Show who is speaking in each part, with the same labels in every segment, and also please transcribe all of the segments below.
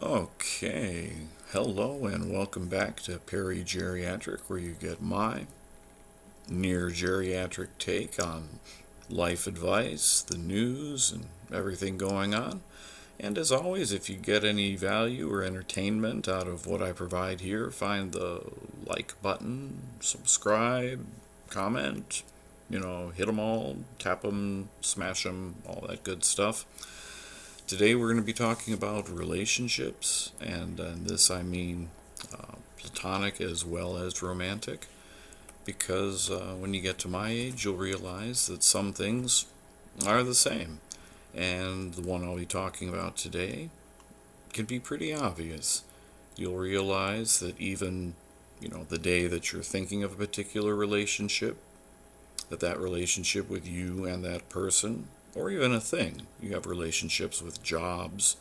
Speaker 1: Okay, hello and welcome back to Perry Geriatric, where you get my near geriatric take on life advice, the news, and everything going on. And as always, if you get any value or entertainment out of what I provide here, find the like button, subscribe, comment, hit them all, tap them, smash them, all that good stuff. Today we're going to be talking about relationships, and in this I mean platonic as well as romantic, because when you get to my age, you'll realize that some things are the same, and the one I'll be talking about today can be pretty obvious. You'll realize that even, the day that you're thinking of a particular relationship, that relationship with you and that person, or even a thing, you have relationships with jobs,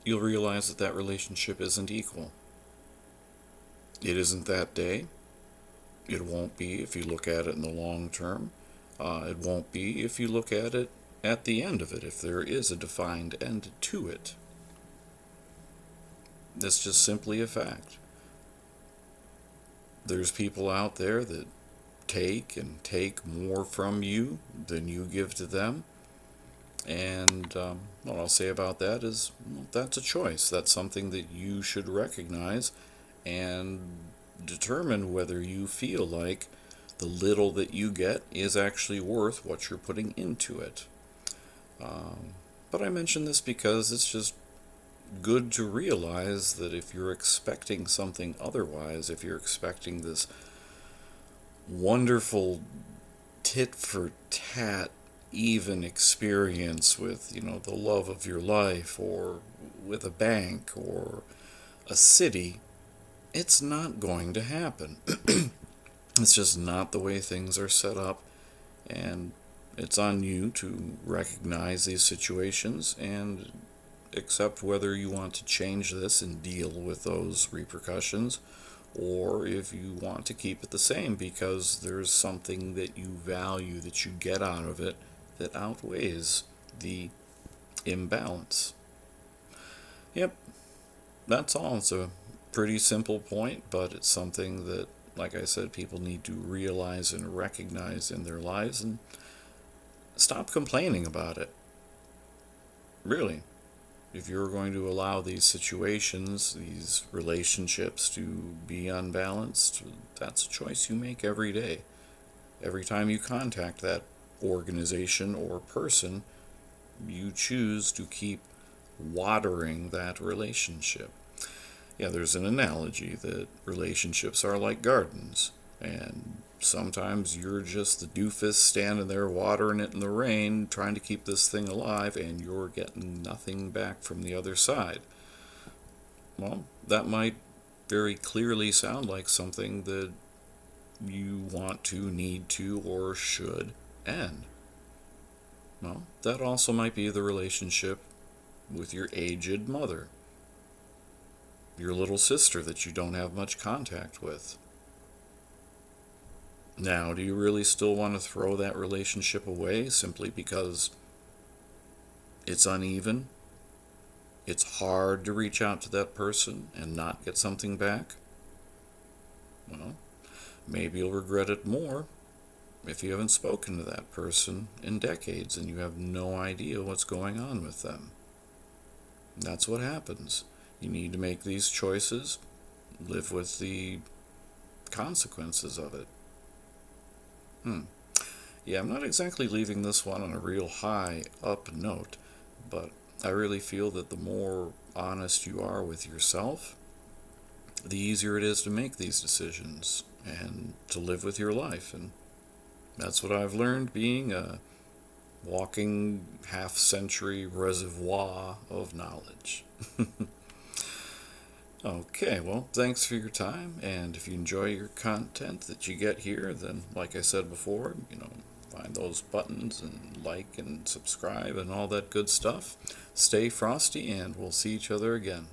Speaker 1: you'll realize that relationship isn't equal. It isn't that day. It won't be if you look at it in the long term. It won't be if you look at it at the end of it, if there is a defined end to it. That's just simply a fact. There's people out there that take more from you than you give to them. And what I'll say about that is, well, that's a choice. That's something that you should recognize and determine whether you feel like the little that you get is actually worth what you're putting into it. But I mention this because it's just good to realize that if you're expecting something otherwise, if you're expecting this wonderful tit for tat even experience with, the love of your life, or with a bank or a city, it's not going to happen. It's just not the way things are set up, and it's on you to recognize these situations and accept whether you want to change this and deal with those repercussions, or if you want to keep it the same because there's something that you value, that you get out of it, that outweighs the imbalance. Yep, that's all. It's a pretty simple point, but it's something that, like I said, people need to realize and recognize in their lives and stop complaining about it. Really. If you're going to allow these situations, these relationships to be unbalanced, that's a choice you make every day. Every time you contact that organization or person, you choose to keep watering that relationship. Yeah, there's an analogy that relationships are like gardens, and sometimes you're just the doofus standing there watering it in the rain, trying to keep this thing alive, and you're getting nothing back from the other side. Well, that might very clearly sound like something that you want to, need to, or should end. Well, that also might be the relationship with your aged mother, your little sister that you don't have much contact with. Now, do you really still want to throw that relationship away simply because it's uneven? It's hard to reach out to that person and not get something back? Well, maybe you'll regret it more if you haven't spoken to that person in decades and you have no idea what's going on with them. That's what happens. You need to make these choices, live with the consequences of it. Yeah, I'm not exactly leaving this one on a real high up note, but I really feel that the more honest you are with yourself, the easier it is to make these decisions and to live with your life. And that's what I've learned, being a walking half-century reservoir of knowledge. Okay, well, thanks for your time, and if you enjoy your content that you get here, then, like I said before, find those buttons and like and subscribe and all that good stuff. Stay frosty, and we'll see each other again.